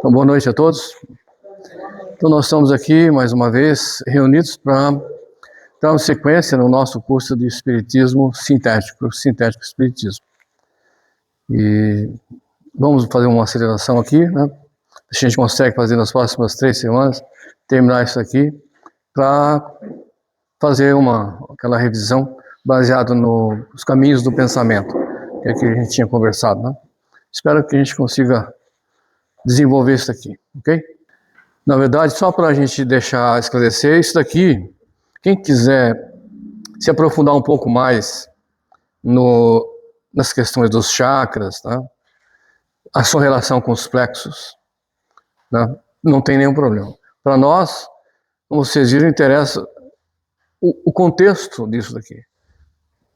Então, boa noite a todos. Então, nós estamos aqui, mais uma vez, reunidos para dar uma sequência no nosso curso de Espiritismo Sintético Espiritismo. E vamos fazer uma aceleração aqui, né? A gente consegue fazer nas próximas 3 semanas, terminar isso aqui, para fazer aquela revisão baseada nos caminhos do pensamento, que é que a gente tinha conversado, né? Espero que a gente consiga desenvolver isso aqui, ok? Na verdade, só para a gente deixar esclarecer, isso daqui, quem quiser se aprofundar um pouco mais nas questões dos chakras, né? A sua relação com os plexos, né? Não tem nenhum problema. Para nós, como vocês viram, interessa o contexto disso daqui,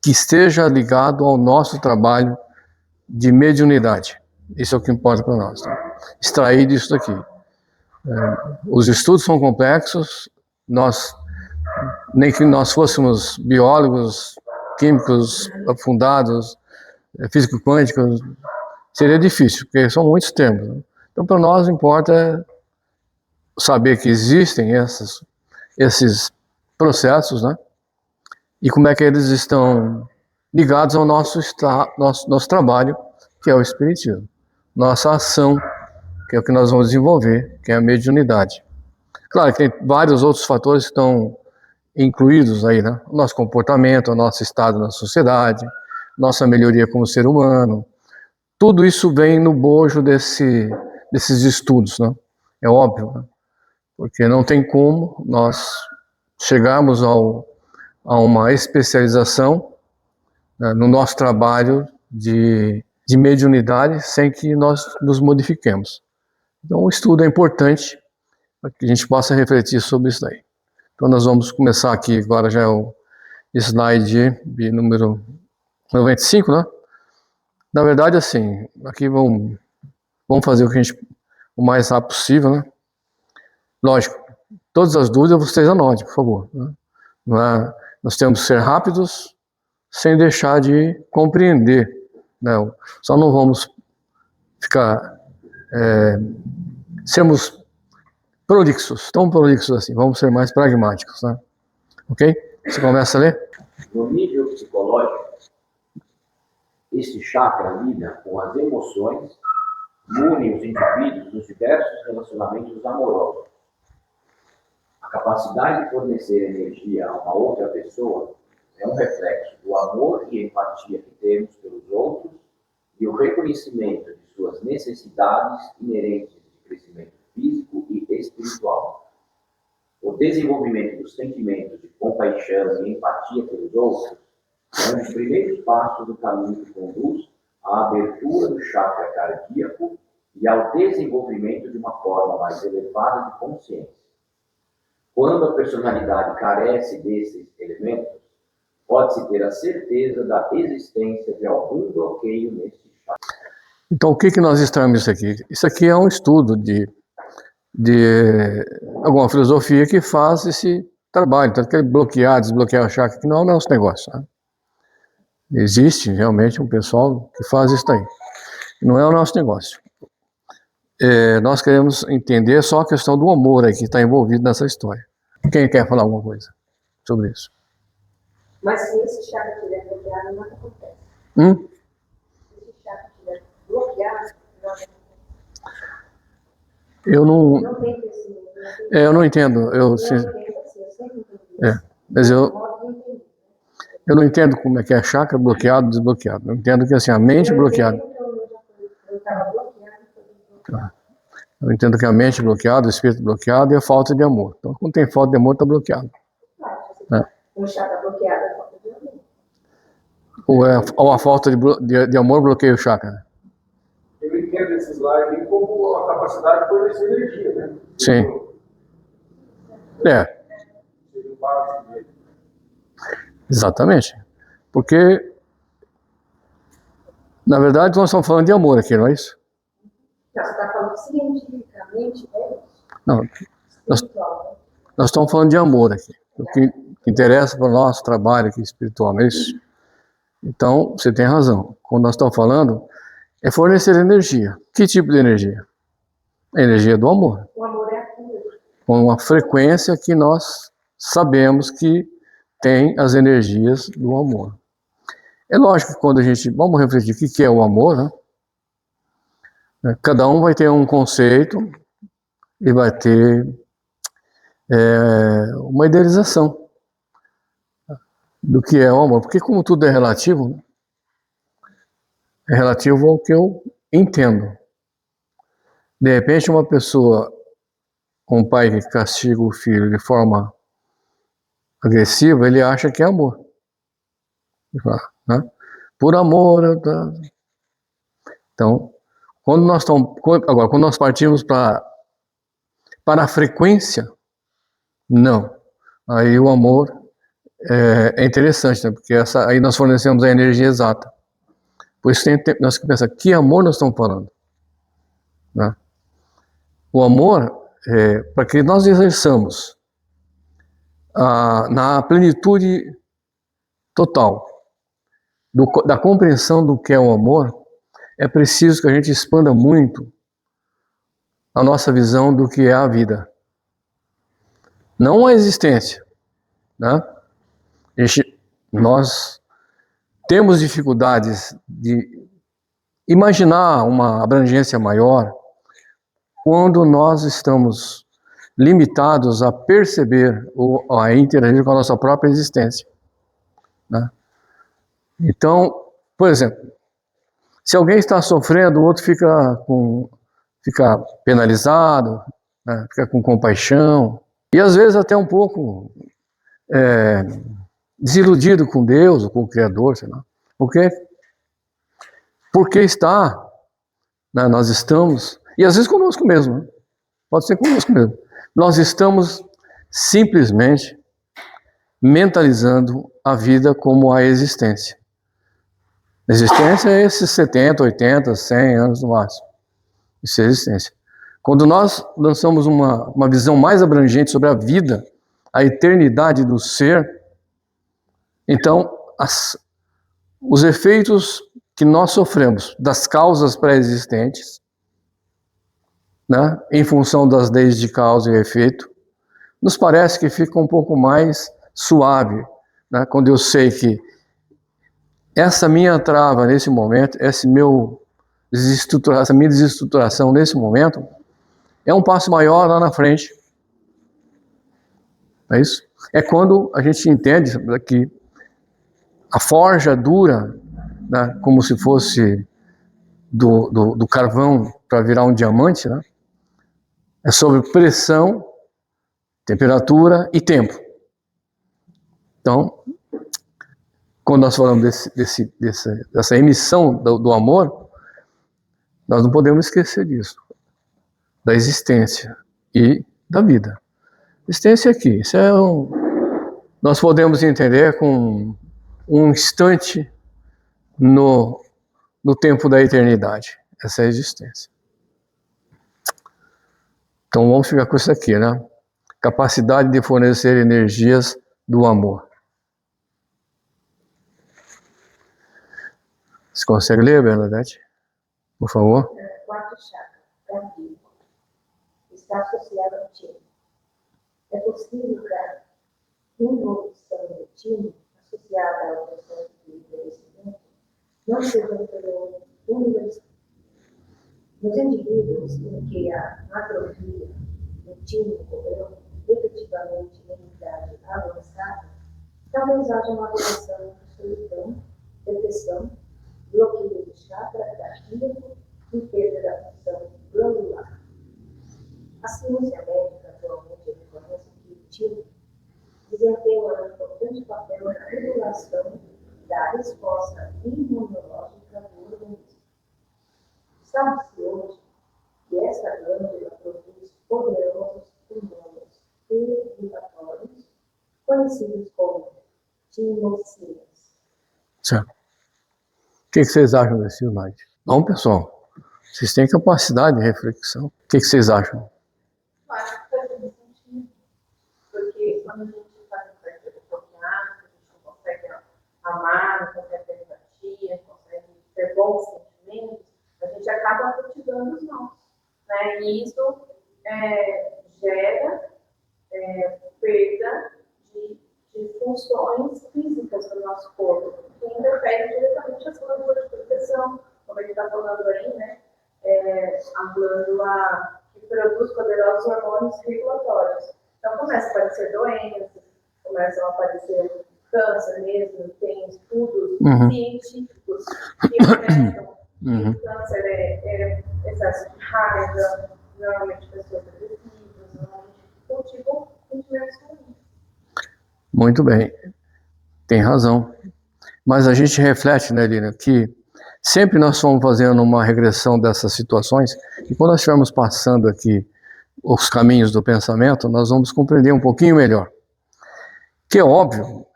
que esteja ligado ao nosso trabalho de mediunidade. Isso é o que importa para nós, tá? Extrair disso daqui. Os estudos são complexos, nem que nós fôssemos biólogos, químicos afundados, físico-quânticos, seria difícil, porque são muitos termos, né? Então, para nós, importa saber que existem esses processos, né? E como é que eles estão ligados ao nosso trabalho, que é o Espiritismo. Nossa ação, que é o que nós vamos desenvolver, que é a mediunidade. Claro que tem vários outros fatores que estão incluídos aí, né? O nosso comportamento, o nosso estado na sociedade, nossa melhoria como ser humano. Tudo isso vem no bojo desses estudos, né? É óbvio, né? Porque não tem como nós chegarmos a uma especialização, né, no nosso trabalho de mediunidade sem que nós nos modifiquemos. Então, o estudo é importante para que a gente possa refletir sobre isso daí. Então, nós vamos começar aqui, agora já é o slide de número 95, né? Na verdade, assim, aqui vamos fazer o mais rápido possível, né? Lógico, todas as dúvidas vocês anotem, por favor, né? Nós temos que ser rápidos sem deixar de compreender, né? Só não vamos ficar... sermos prolixos, tão prolixos assim, vamos ser mais pragmáticos, né? Ok? Você começa a ler? No nível psicológico, este chakra lida com as emoções e une os indivíduos nos diversos relacionamentos amorosos. A capacidade de fornecer energia a uma outra pessoa é um reflexo do amor e empatia que temos pelos outros e o reconhecimento de suas necessidades inerentes de crescimento físico e espiritual. O desenvolvimento dos sentimentos de compaixão e empatia pelos outros é um dos primeiros passos do caminho que conduz à abertura do chakra cardíaco e ao desenvolvimento de uma forma mais elevada de consciência. Quando a personalidade carece desses elementos, pode-se ter a certeza da existência de algum bloqueio neste chakra. Então, o que nós estamos isso aqui? Isso aqui é um estudo de alguma filosofia que faz esse trabalho, tanto que bloquear, desbloquear o chakra, que não é o nosso negócio, né? Existe realmente um pessoal que faz isso daí. Não é o nosso negócio. Nós queremos entender só a questão do amor aí que está envolvido nessa história. Quem quer falar alguma coisa sobre isso? Mas se esse chakra estiver bloqueado, não acontece. Se esse chakra estiver bloqueado, não acontece. Eu não... Não tem crescimento. eu não entendo. Mas eu não entendo como é que é chakra bloqueado, desbloqueado. Eu entendo que assim, a mente bloqueada. Eu entendo que a mente bloqueada, o espírito bloqueado e a falta de amor. Então, quando tem falta de amor, está bloqueado. Um chakra bloqueado é falta de amor. Ou a falta de amor bloqueia o chakra. Eu entendo esse slide como a capacidade de fornecer energia, né? Sim. Exatamente. Porque, na verdade, nós estamos falando de amor aqui, não é isso? Não, você está falando cientificamente, é isso? Não, nós estamos falando de amor aqui. O que interessa para o nosso trabalho aqui espiritual, não é isso? Então, você tem razão. Quando nós estamos falando, é fornecer energia. Que tipo de energia? A energia do amor. O amor é a cura. Com uma frequência que nós sabemos que tem as energias do amor. É lógico que quando a gente... Vamos refletir o que é o amor, né? Cada um vai ter um conceito e vai ter uma idealização do que é o amor. Porque como tudo é relativo, né? É relativo ao que eu entendo. De repente uma pessoa, um pai que castiga o filho de forma agressiva, ele acha que é amor. Né? Por amor. Então, quando nós partimos para a frequência, não. Aí o amor é interessante, né? Porque aí nós fornecemos a energia exata. Por isso nós que pensar, que amor nós estamos falando? Né? O amor é para que nós exerçamos na plenitude total da compreensão do que é o amor, é preciso que a gente expanda muito a nossa visão do que é a vida. Não a existência. Né? Nós temos dificuldades de imaginar uma abrangência maior quando nós estamos limitados a perceber ou a interagir com a nossa própria existência. Né? Então, por exemplo, se alguém está sofrendo, o outro fica penalizado, né? Fica com compaixão, e às vezes até um pouco desiludido com Deus ou com o Criador, sei lá. Por quê? Porque nós estamos, e às vezes conosco mesmo, né? Pode ser conosco mesmo, nós estamos simplesmente mentalizando a vida como a existência. A existência é esses 70, 80, 100 anos no máximo. Isso é existência. Quando nós lançamos uma visão mais abrangente sobre a vida, a eternidade do ser, então os efeitos que nós sofremos das causas pré-existentes, né, em função das leis de causa e efeito, nos parece que fica um pouco mais suave, né, quando eu sei que essa minha trava nesse momento, essa minha desestruturação nesse momento, é um passo maior lá na frente. É isso? É quando a gente entende que a forja dura, né, como se fosse do carvão para virar um diamante, né, é sobre pressão, temperatura e tempo. Então, quando nós falamos dessa emissão do amor, nós não podemos esquecer disso, da existência e da vida. Existência aqui, nós podemos entender com um instante no tempo da eternidade. Essa é a existência. Então vamos ficar com isso aqui, né? Capacidade de fornecer energias do amor. Você consegue ler, Bernadette? Por favor. Quarto chakra, cardíaco, está associado ao timo. É possível que a involução do timo, associada ao processo de envelhecimento, não seja universal. Nos indivíduos em que a atrofia do timo ocorreu efetivamente em idade avançada, talvez haja uma relação de solidão, depressão, bloqueio do chakra cardíaco e perda da função glandular. A ciência médica atualmente reconhece que o timo desempenha um importante papel na regulação da resposta imunológica do organismo. Sabe-se hoje que essa glândula produz poderosos hormônios irrigatórios, conhecidos como timocinas. Certo. O que vocês acham desse slide? Bom, pessoal, vocês têm capacidade de reflexão. O que vocês acham? Eu acho que faz muito sentido, porque quando a gente está no processo bloqueado, a gente não consegue amar, não consegue ter empatia, não consegue ter bons sentimentos, a gente acaba cultivando os nossos, né? E isso gera perda de funções físicas do nosso corpo, que interfere diretamente as glândulas de proteção, como ele está falando aí, né? A glândula que produz poderosos hormônios regulatórios. Então, começa a aparecer doenças, começam a aparecer câncer mesmo, tem estudos científicos que mostram que o câncer é excesso de raiva, normalmente pessoas depressivas, normalmente cultivam sentimentos ruins. Muito bem, tem razão. Mas a gente reflete, né, Lina, que sempre nós fomos fazendo uma regressão dessas situações, e quando nós estivermos passando aqui os caminhos do pensamento, nós vamos compreender um pouquinho melhor. Que é óbvio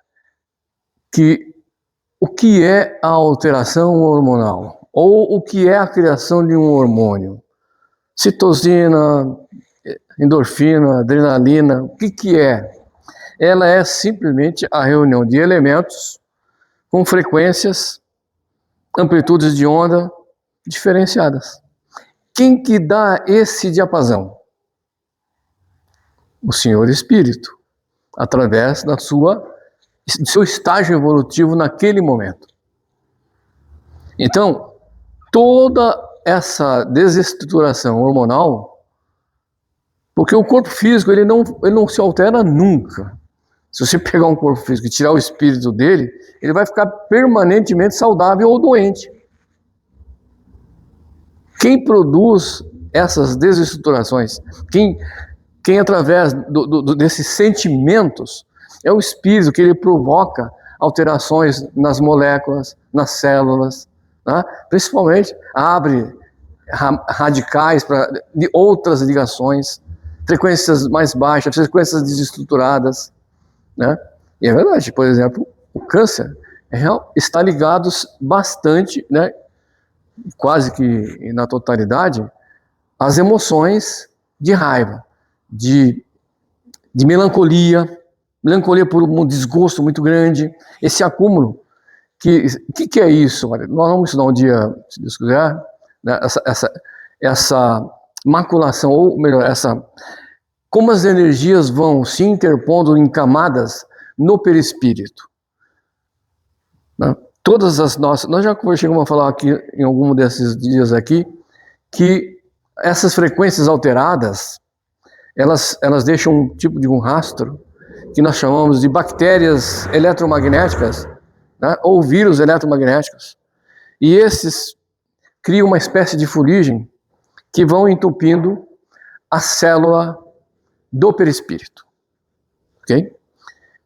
que o que é a alteração hormonal, ou o que é a criação de um hormônio, citosina, endorfina, adrenalina, o que é? Ela é simplesmente a reunião de elementos com frequências, amplitudes de onda diferenciadas. Quem que dá esse diapasão? O Senhor Espírito, através do seu estágio evolutivo naquele momento. Então, toda essa desestruturação hormonal, porque o corpo físico ele não se altera nunca. Se você pegar um corpo físico e tirar o espírito dele, ele vai ficar permanentemente saudável ou doente. Quem produz essas desestruturações, quem através desses sentimentos, é o espírito que ele provoca alterações nas moléculas, nas células, né? Principalmente abre radicais de outras ligações, frequências mais baixas, frequências desestruturadas, né? E é verdade, por exemplo, o câncer está ligado bastante, né, quase que na totalidade, às emoções de raiva, de melancolia por um desgosto muito grande, esse acúmulo. Que é isso? Olha, nós vamos estudar um dia, se Deus quiser, né, essa maculação, ou melhor, como as energias vão se interpondo em camadas no perispírito. Né? Todas as nossas... Nós já chegamos a falar aqui, em algum desses dias aqui, que essas frequências alteradas, elas deixam um tipo de um rastro que nós chamamos de bactérias eletromagnéticas, né? Ou vírus eletromagnéticos. E esses criam uma espécie de fuligem que vão entupindo a célula do perispírito. Ok?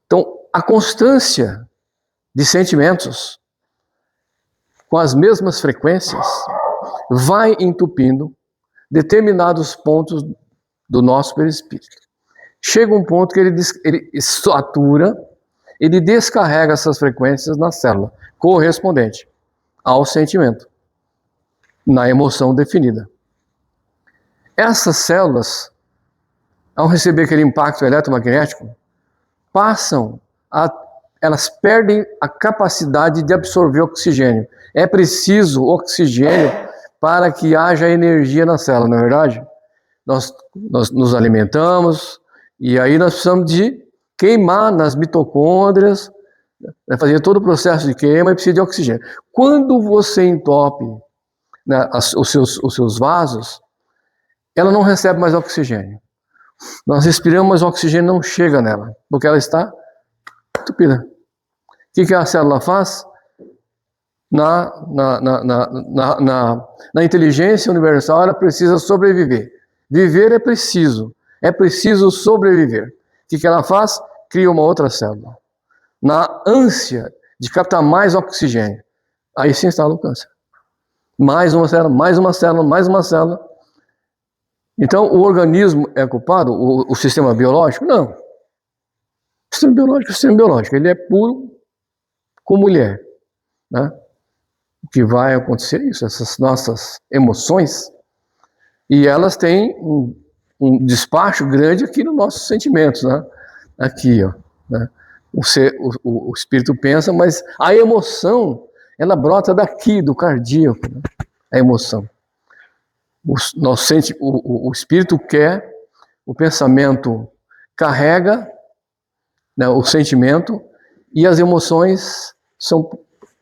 Então, a constância de sentimentos com as mesmas frequências vai entupindo determinados pontos do nosso perispírito. Chega um ponto que ele satura, ele descarrega essas frequências na célula correspondente ao sentimento, na emoção definida. Essas células, ao receber aquele impacto eletromagnético, elas perdem a capacidade de absorver oxigênio. É preciso oxigênio para que haja energia na célula, não é verdade? Nós nos alimentamos e aí nós precisamos de queimar nas mitocôndrias, né, fazer todo o processo de queima e precisa de oxigênio. Quando você entope, né, os seus vasos, ela não recebe mais oxigênio. Nós respiramos, mas o oxigênio não chega nela, porque ela está entupida. O que a célula faz? Na inteligência universal, ela precisa sobreviver. Viver é preciso sobreviver. O que ela faz? Cria uma outra célula. Na ânsia de captar mais oxigênio, aí se instala o câncer. Mais uma célula, mais uma célula, mais uma célula. Então, o organismo é culpado? O sistema biológico? Não. O sistema biológico, ele é puro como ele é, né? O que vai acontecer é isso, essas nossas emoções, e elas têm um despacho grande aqui nos nossos sentimentos, né? Aqui, ó, né? O espírito pensa, mas a emoção, ela brota daqui, do cardíaco, né? A emoção. o espírito quer, o pensamento carrega, né, o sentimento, e as emoções são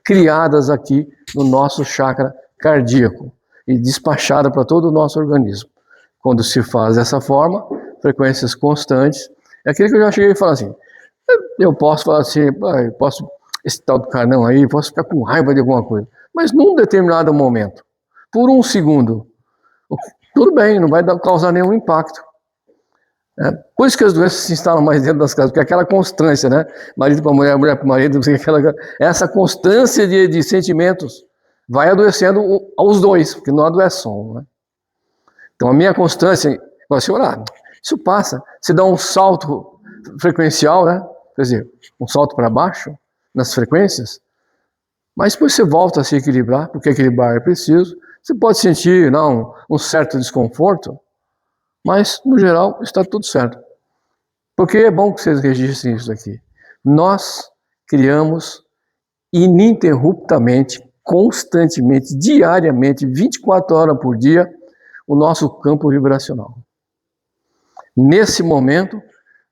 criadas aqui no nosso chakra cardíaco e despachadas para todo o nosso organismo. Quando se faz dessa forma, frequências constantes, é aquilo que eu já cheguei a falar assim, eu posso falar assim, esse tal do carnão aí, posso ficar com raiva de alguma coisa, mas num determinado momento, por um segundo, tudo bem, não vai causar nenhum impacto. Por isso que as doenças se instalam mais dentro das casas, porque aquela constância, né? Marido para mulher, mulher para marido, não sei, essa constância de sentimentos vai adoecendo aos dois, porque não adoece só um, né? Então a minha constância, você orar, isso passa, você dá um salto frequencial, né? Quer dizer, um salto para baixo nas frequências, mas depois você volta a se equilibrar, porque equilibrar é preciso. Você pode sentir um certo desconforto, mas, no geral, está tudo certo. Porque é bom que vocês registrem isso aqui. Nós criamos ininterruptamente, constantemente, diariamente, 24 horas por dia, o nosso campo vibracional. Nesse momento,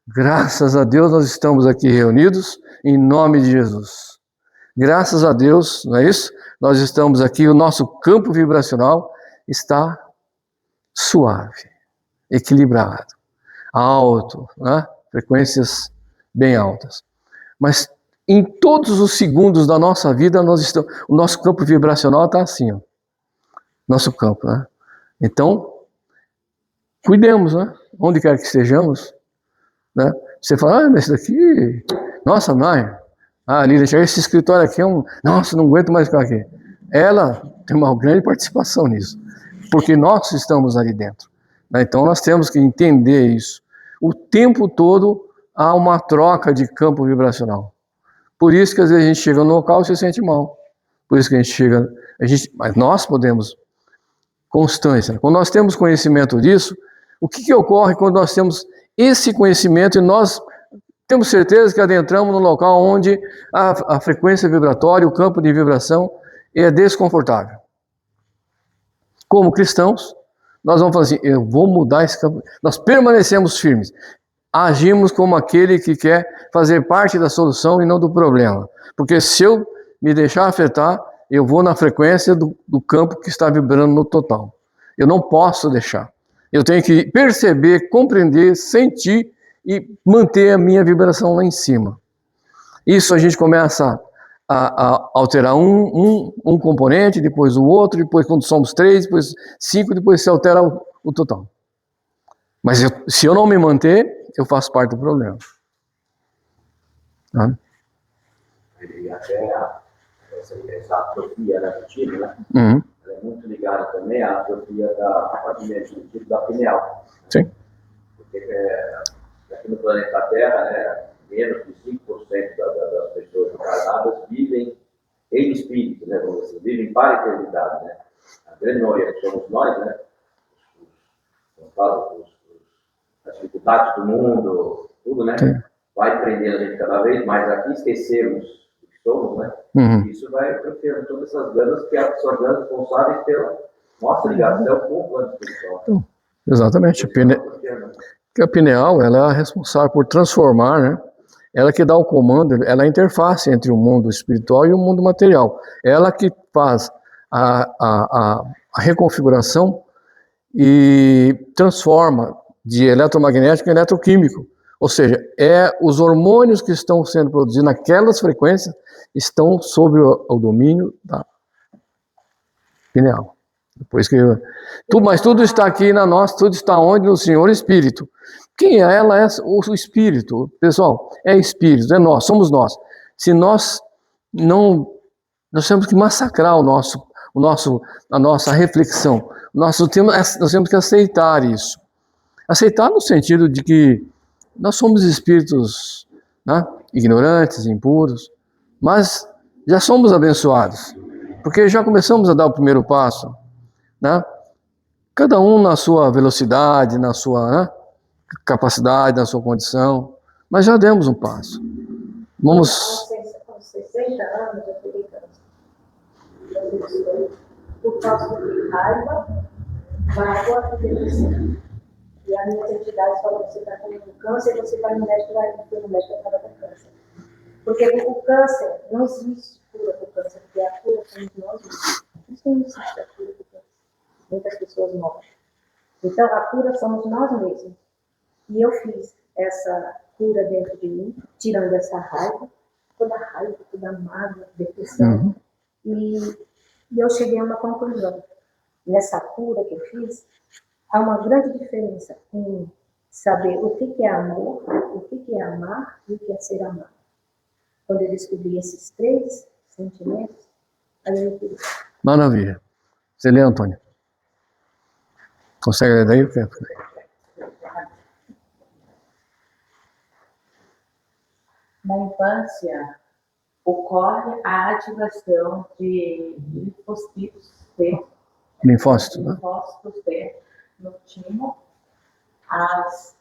graças a Deus, nós estamos aqui reunidos em nome de Jesus. Graças a Deus, não é isso? Nós estamos aqui, o nosso campo vibracional está suave, equilibrado, alto, né? Frequências bem altas. Mas em todos os segundos da nossa vida, o nosso campo vibracional está assim, ó. Nosso campo, né? Então, cuidemos, né? Onde quer que estejamos, né? Você fala, mas isso daqui, nossa, mãe, Lília, esse escritório aqui nossa, não aguento mais ficar aqui. Ela tem uma grande participação nisso, porque nós estamos ali dentro. Então nós temos que entender isso. O tempo todo há uma troca de campo vibracional. Por isso que às vezes a gente chega no local e se sente mal. Por isso que a gente chega... mas nós podemos... Constância. Quando nós temos conhecimento disso, o que ocorre quando nós temos esse conhecimento e nós temos certeza que adentramos no local onde a frequência vibratória, o campo de vibração é desconfortável? Como cristãos, nós vamos falar assim, eu vou mudar esse campo. Nós permanecemos firmes. Agimos como aquele que quer fazer parte da solução e não do problema. Porque se eu me deixar afetar, eu vou na frequência do campo que está vibrando no total. Eu não posso deixar. Eu tenho que perceber, compreender, sentir e manter a minha vibração lá em cima. Isso a gente começa a alterar um componente, depois o outro, depois quando somos 3, depois 5, depois se altera o total. Mas se eu não me manter, eu faço parte do problema. Tá? E até essa atrofia da retina, né? Uhum. Ela é muito ligada também à atrofia da pineal. Sim. Porque aqui no planeta Terra, né, menos de 5% das pessoas encarnadas vivem em espírito, né, vamos dizer, vivem para a eternidade, né? A grande maioria que somos nós, né, as dificuldades do mundo, tudo, né, vai prendendo a gente cada vez mais aqui, esquecemos do que somos, né? Uhum. Isso vai preenchendo todas essas ganas que são ganas responsáveis pela nossa ligação com o plano espiritual. Exatamente. A pineal, ela é responsável por transformar, né? Ela que dá o comando, ela é a interface entre o mundo espiritual e o mundo material. Ela que faz a reconfiguração e transforma de eletromagnético em eletroquímico. Ou seja, os hormônios que estão sendo produzidos naquelas frequências estão sob o domínio da pineal. Depois que mas tudo está aqui na nossa, tudo está onde? No Senhor Espírito. Quem é ela? É o Espírito. Pessoal, é Espírito, é nós, somos nós. Se nós não... Nós temos que massacrar a nossa reflexão. Nós temos que aceitar isso. Aceitar no sentido de que nós somos espíritos, né, ignorantes, impuros, mas já somos abençoados, porque já começamos a dar o primeiro passo, né? Cada um na sua velocidade, na sua capacidade, na sua condição, mas já demos um passo. Vamos... Com 60 anos, eu teria por causa de raiva, vai com a depressão. E as minhas entidades falam que você está com câncer, você vai no médico, vai no médico para tratar com câncer. Porque o câncer, não existe cura para o câncer, porque a cura somos nós mesmos. Isso não existe a cura para o câncer. Muitas pessoas morrem. Então, a cura somos nós mesmos. E eu fiz essa cura dentro de mim, tirando essa raiva, toda mágoa, depressão. E eu cheguei a uma conclusão. Nessa cura que eu fiz, há uma grande diferença em saber o que é amor, o que é amar e o que é ser amado. Quando eu descobri esses 3 sentimentos, aí eu fiz. Maravilha. Você lê, Antônio? Consegue ler daí? Na infância, ocorre a ativação de linfócitos T. Linfócito, né? Linfócitos T no timo. As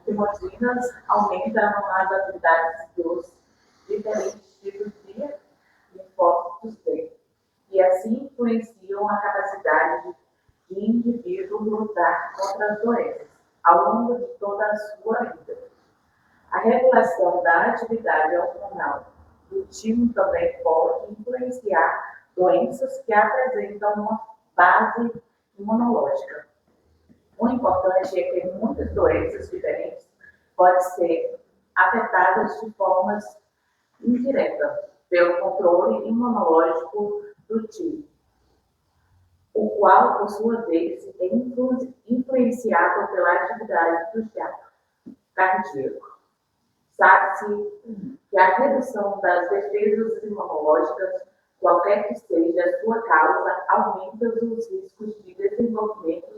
timotinas aumentam as atividades dos diferentes tipos de linfócitos T. E assim influenciam a capacidade de indivíduo lutar contra as doenças ao longo de toda a sua vida. A regulação da atividade hormonal do timo também pode influenciar doenças que apresentam uma base imunológica. O importante é que muitas doenças diferentes podem ser afetadas de formas indiretas pelo controle imunológico do timo, o qual, por sua vez, é influenciado pela atividade do teatro cardíaco. Sabe-se que a redução das defesas imunológicas, qualquer que seja a sua causa, aumenta os riscos de desenvolvimento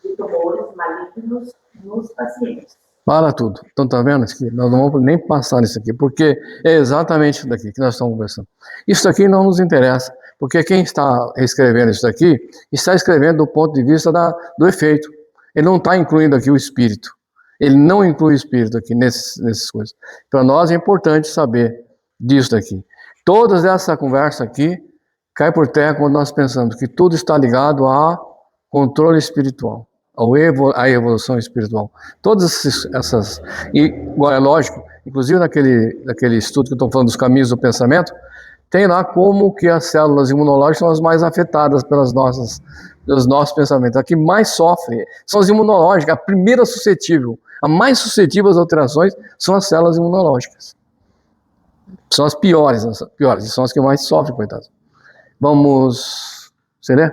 de tumores malignos nos pacientes. Para tudo. Então, tá vendo aqui? Nós não vamos nem passar nisso aqui, porque é exatamente isso daqui que nós estamos conversando. Isso aqui não nos interessa, porque quem está escrevendo isso daqui está escrevendo do ponto de vista do efeito. Ele não está incluindo aqui o espírito. Ele não inclui o espírito aqui nessas coisas. Para nós é importante saber disso daqui. Toda essa conversa aqui cai por terra quando nós pensamos que tudo está ligado a controle espiritual, a evolução espiritual. Todas essas... E, é lógico, inclusive naquele estudo que eu estou falando dos caminhos do pensamento, tem lá como que as células imunológicas são as mais afetadas pelos nossos pensamentos. A que mais sofre são as imunológicas, a primeira suscetível, a mais suscetível às alterações são as células imunológicas. São as piores, e são as que mais sofrem, coitadas. Vamos... Você lê?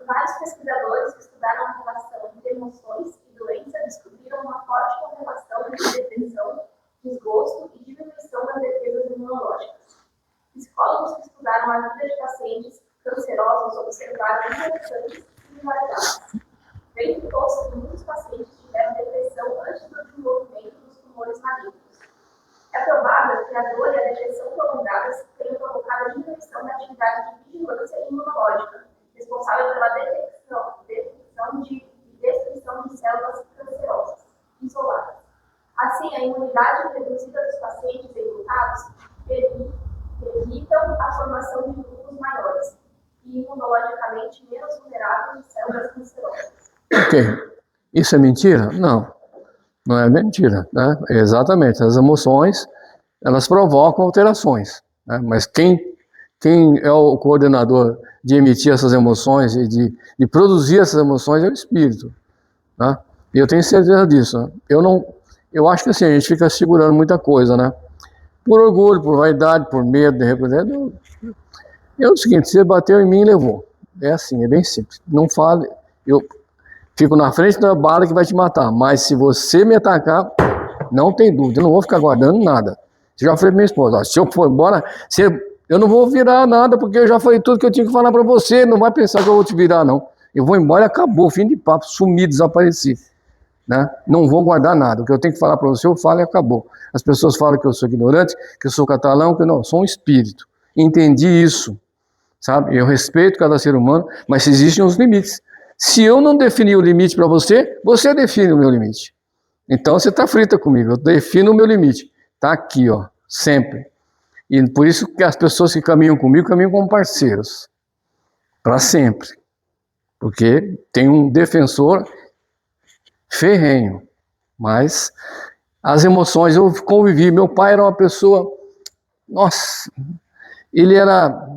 Vários pesquisadores que estudaram a relação entre emoções e doença descobriram uma forte correlação entre depressão, desgosto e diminuição das defesas imunológicas. Psicólogos que estudaram a vida de pacientes cancerosos observaram interessantes similaridades. Dentre todos, muitos pacientes tiveram depressão antes do desenvolvimento dos tumores malignos. É provável que a dor e a depressão prolongadas tenham provocado a diminuição da atividade de vigilância imunológica, responsável pela detecção e destruição de células cancerosas isoladas. Assim, a imunidade reduzida dos pacientes enlutados evitam a formação de grupos maiores e imunologicamente menos vulneráveis de células cancerosas. Ok. Isso é mentira? Não. Não é mentira, né? Exatamente. As emoções, elas provocam alterações, né? Mas quem é o coordenador de emitir essas emoções e de produzir essas emoções é o espírito, né? E eu tenho certeza disso, né? Eu acho que assim, a gente fica segurando muita coisa, né? Por orgulho, por vaidade, por medo, de repente. É o seguinte, você bateu em mim e levou. É assim, é bem simples. Não fale, eu fico na frente da bala que vai te matar, mas se você me atacar, não tem dúvida, eu não vou ficar guardando nada. Eu já falei pra minha esposa, ó, se eu for embora, eu não vou virar nada, porque eu já falei tudo que eu tinha que falar para você, não vai pensar que eu vou te virar, não. Eu vou embora e acabou, fim de papo, sumi, desapareci. Né? Não vou guardar nada, o que eu tenho que falar para você, eu falo e acabou. As pessoas falam que eu sou ignorante, que eu sou catalão, que eu não, sou um espírito. Entendi isso, sabe? Eu respeito cada ser humano, mas existem os limites. Se eu não definir o limite para você, você define o meu limite. Então você está frita comigo, eu defino o meu limite. Está aqui, ó, sempre. E por isso que as pessoas que caminham comigo caminham como parceiros. Para sempre. Porque tem um defensor ferrenho. Mas as emoções, eu convivi. Meu pai era uma pessoa... Nossa, ele era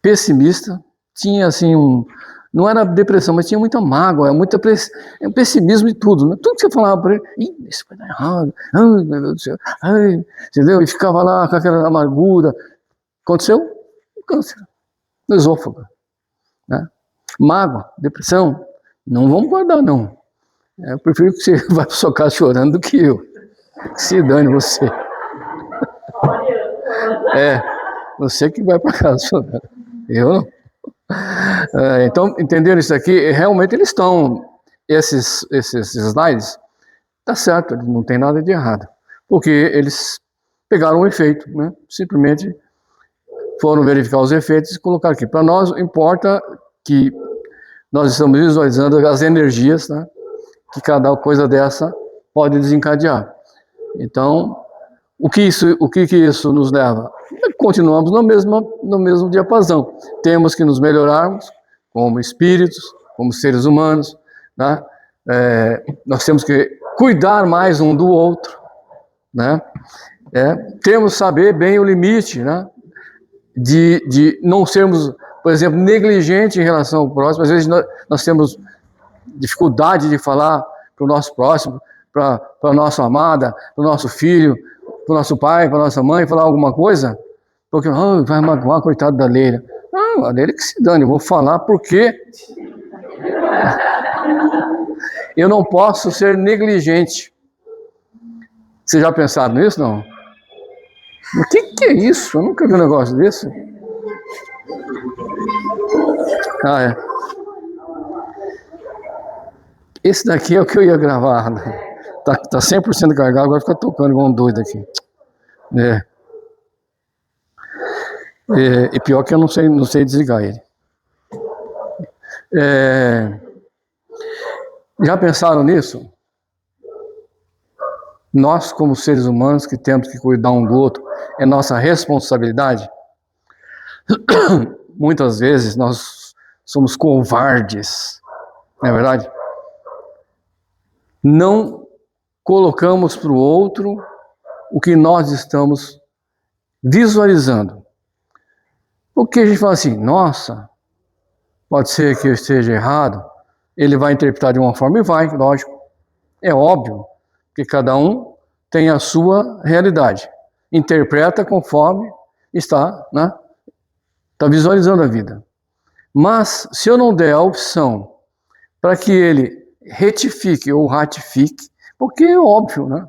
pessimista. Tinha assim não era depressão, mas tinha muita mágoa, um pessimismo de tudo, né? Tudo que você falava para ele, isso vai dar errado, ai meu Deus do céu, ai, entendeu? E ficava lá com aquela amargura. Aconteceu? Câncer no esôfago, né? Mágoa, depressão, não vamos guardar não. Eu prefiro que você vá para sua casa chorando do que eu. Que se dane você. Você que vai para casa chorando, eu não. Então, entenderam isso aqui? Realmente eles estão, esses slides, tá certo, não tem nada de errado, porque eles pegaram um efeito, né? Simplesmente foram verificar os efeitos e colocaram aqui. Para nós importa que nós estamos visualizando as energias, né, que cada coisa dessa pode desencadear. Então, o que isso nos leva? Continuamos no mesmo diapasão. Temos que nos melhorarmos como espíritos, como seres humanos, né? Nós temos que cuidar mais um do outro, né? Temos que saber bem o limite, né? De não sermos, por exemplo, negligentes em relação ao próximo. Às vezes nós temos dificuldade de falar para o nosso próximo, para a nossa amada, para o nosso filho, para o nosso pai, para a nossa mãe, falar alguma coisa, porque vai magoar, coitado da Leila. Não, a Leila que se dane, eu vou falar porque eu não posso ser negligente. Vocês já pensaram nisso, não? O que é isso? Eu nunca vi um negócio desse. Esse daqui é o que eu ia gravar. Tá 100% carregado, agora fica tocando igual um doido aqui. E pior que eu não sei desligar ele. Já pensaram nisso? Nós, como seres humanos que temos que cuidar um do outro, é nossa responsabilidade. Muitas vezes nós somos covardes, não é verdade? Não colocamos para o outro o que nós estamos visualizando. Porque a gente fala assim, nossa, pode ser que eu esteja errado, ele vai interpretar de uma forma e vai, lógico, é óbvio, que cada um tem a sua realidade, interpreta conforme está, né? Está visualizando a vida. Mas se eu não der a opção para que ele retifique ou ratifique, porque é óbvio, né?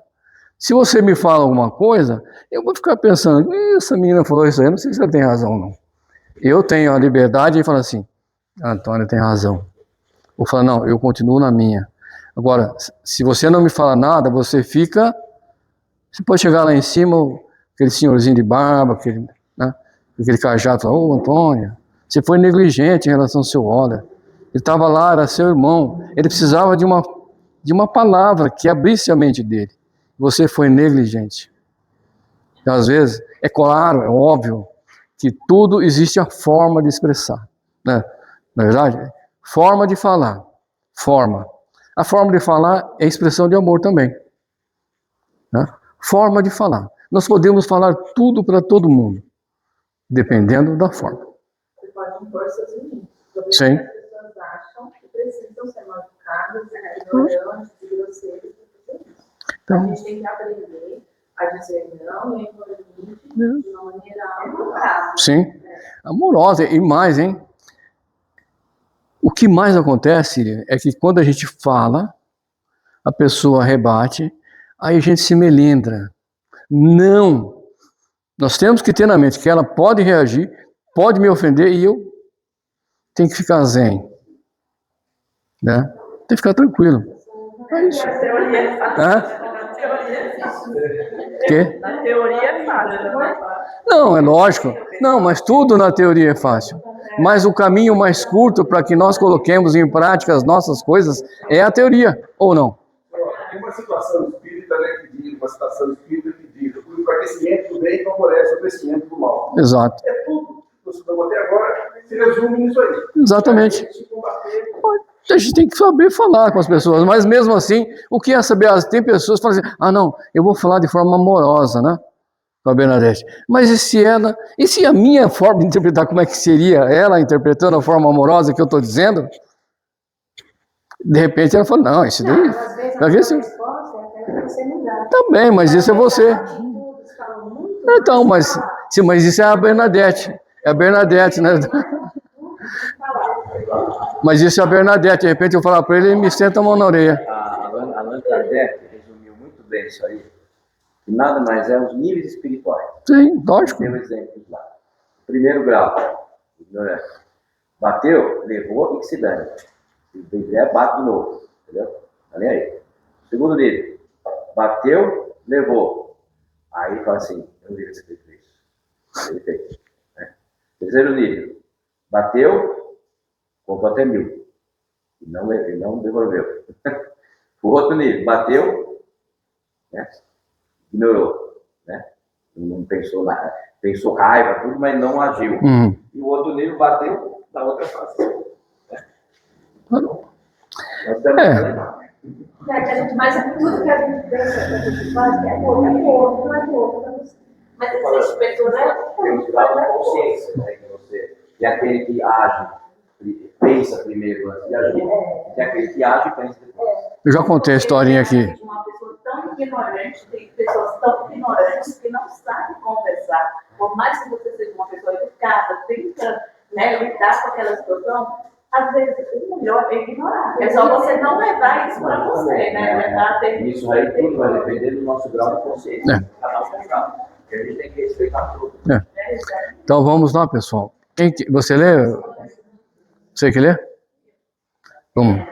Se você me fala alguma coisa, eu vou ficar pensando, essa menina falou isso aí, não sei se ela tem razão ou não. Eu tenho a liberdade de falar assim, Antônio tem razão. Vou falar, não, eu continuo na minha. Agora, se você não me fala nada, você pode chegar lá em cima, aquele senhorzinho de barba, aquele cajado, fala, ô Antônio, você foi negligente em relação ao seu Oller. Ele estava lá, era seu irmão, ele precisava de uma palavra que abrisse a mente dele. Você foi negligente. Então, às vezes, é claro, é óbvio, que tudo existe a forma de expressar, né? Na verdade, forma de falar, forma. A forma de falar é expressão de amor também, né? Forma de falar. Nós podemos falar tudo para todo mundo, dependendo da forma. Você pode impor seus limites. Sim. As pessoas acham que precisam ser mal educadas, ignorantes e grosseiros para fazer isso. Então, a gente tem que aprender a dizer não e a impor limite de uma maneira amorosa. Sim, amorosa. E mais, hein? O que mais acontece é que quando a gente fala, a pessoa rebate, aí a gente se melindra. Não! Nós temos que ter na mente que ela pode reagir, pode me ofender e eu tenho que ficar zen, né? Tem que ficar tranquilo. É isso. Na teoria é fácil. Na teoria é fácil. Quê? Na teoria é fácil, né? Não, é lógico. Não, mas tudo na teoria é fácil. Mas o caminho mais curto para que nós coloquemos em prática as nossas coisas é a teoria, ou não? Tem uma situação espírita, né, que diz, uma situação espírita que diz, o enfraquecimento do bem favorece o crescimento do mal. Exato. É tudo que você falou até agora, se resume nisso aí. Exatamente. A gente combater. A gente tem que saber falar com as pessoas, mas mesmo assim, o que é saber? Tem pessoas que falam assim, não, eu vou falar de forma amorosa, né? Com a Bernadette. Mas e se a minha forma de interpretar, como é que seria ela interpretando a forma amorosa que eu estou dizendo? De repente ela fala, não, isso daí... Não, às vezes a Isso- resposta é aquela que você não dá. Também, mas isso é você. Atitudes falam muito Então, mais mas, que falar. sim, mas isso é a Bernadette. É a Bernadette, né? Mas isso é a Bernadette. De repente eu falar para ele me senta a mão na orelha. Allan Kardec resumiu muito bem isso aí. Que nada mais é os níveis espirituais. Sim, lógico. Tem exemplos lá. Primeiro grau, ignorância. Bateu, levou e que se dane. Se vier, bate de novo. Entendeu? Tá nem aí. Segundo nível, bateu, levou. Aí fala assim, eu não devia ter feito isso. Ele fez. Né? Terceiro nível, bateu, contou até 1000. E não devolveu. O outro nível, bateu, né? Ignorou. Né? Não pensou nada. Pensou raiva, tudo, mas não agiu. E o outro nível bateu na outra face. Né? Nós temos que lembrar. Mas tudo que a gente pensa, que a gente faz, é pouco, não é pouco. Mas existe pessoas que Tem um grau de consciência, né, que você... E aquele que age, pensa primeiro antes de agir, e aquele que age e pensa depois. Eu já contei a historinha aqui. Uma pessoa tão ignorante, tem pessoas tão ignorantes que não sabem conversar. Por mais que você seja uma pessoa educada, tenta, né, lidar com aquela situação, às vezes o melhor é ignorar. É só você não levar isso para você, né? Levar Isso aí tudo vai depender do nosso grau de consciência. Cada um tem um grau. E a gente tem que respeitar tudo. Então vamos lá, pessoal. Você lê? Você que lê? Vamos.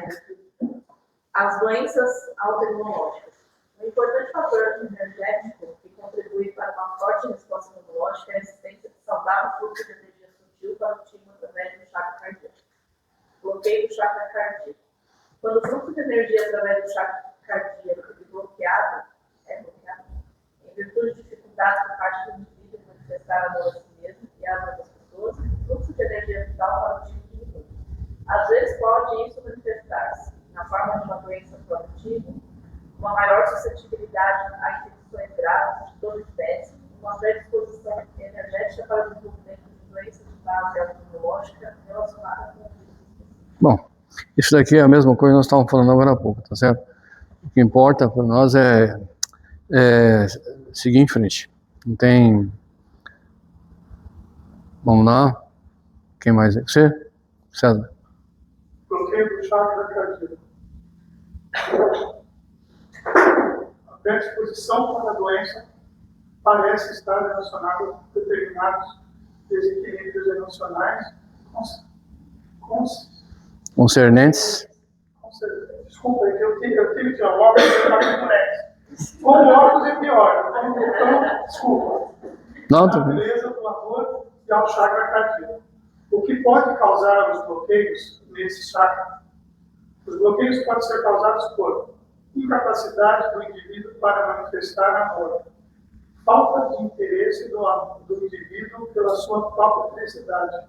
As doenças autoimunológicas. Um importante fator energético que contribui para uma forte resposta imunológica é a existência de saudável fluxo de energia sutil para o estímulo através do chakra cardíaco. Bloqueio do chakra cardíaco. Quando o fluxo de energia através do chakra cardíaco é bloqueado, em virtude de dificuldades por parte do indivíduo em manifestar amor a si mesmo e a outras pessoas, o fluxo de energia vital para o tipo de imunidade. Às vezes pode isso manifestar-se na forma de uma doença produtiva, uma maior suscetibilidade a infecções graves de toda espécie, uma predisposição energética para o desenvolvimento de doenças de base autoimunológica relacionada com o vírus. Bom, isso daqui é a mesma coisa que nós estávamos falando agora há pouco, tá certo? O que importa para nós é seguir em frente. Não tem... Vamos lá. Quem mais? Você? César. Bloqueio do chakra cardíaco. A predisposição para a doença parece estar relacionada a determinados desequilíbrios emocionais Concernentes. Desculpa, é que eu tive que tirar o óculos e ficar com moleque. Com o óculos é pior. Então, desculpa. Não, A beleza do amor e ao chakra cardíaco. O que pode causar os bloqueios nesse chakra? Os bloqueios podem ser causados por incapacidade do indivíduo para manifestar amor, falta de interesse do indivíduo pela sua própria felicidade,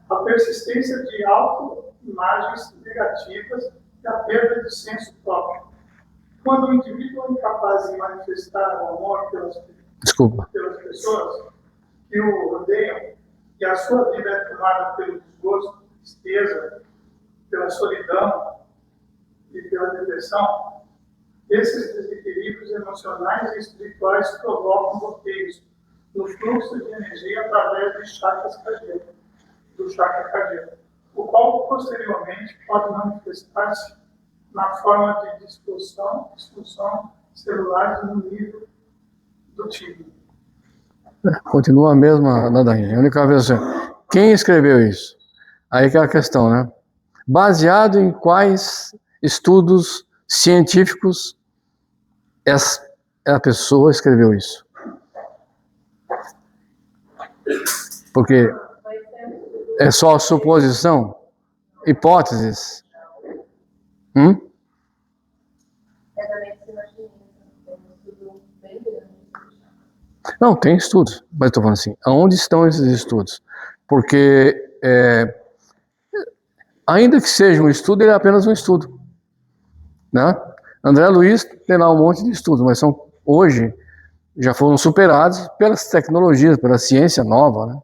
a persistência de autoimagens negativas e a perda de senso próprio. Quando o indivíduo é incapaz de manifestar o amor pelas pessoas que o rodeiam, e a sua vida é tomada pelo desgosto, tristeza, pela solidão e pela depressão, esses desequilíbrios emocionais e espirituais provocam bloqueios no fluxo de energia através do chakra cardíaco, o qual posteriormente pode manifestar-se na forma de disfunção celulares no nível do tímpano. Continua a mesma ladainha. A única vez assim, quem escreveu isso? Aí que é a questão, né? Baseado em quais estudos científicos a pessoa escreveu isso? Porque é só suposição? Hipóteses? É da medicina chinesa, tem um estudo bem grande. Não, tem estudos, mas estou falando assim, aonde estão esses estudos? Porque, ainda que seja um estudo, ele é apenas um estudo, né? André Luiz tem lá um monte de estudos, mas hoje já foram superados pelas tecnologias, pela ciência nova, né?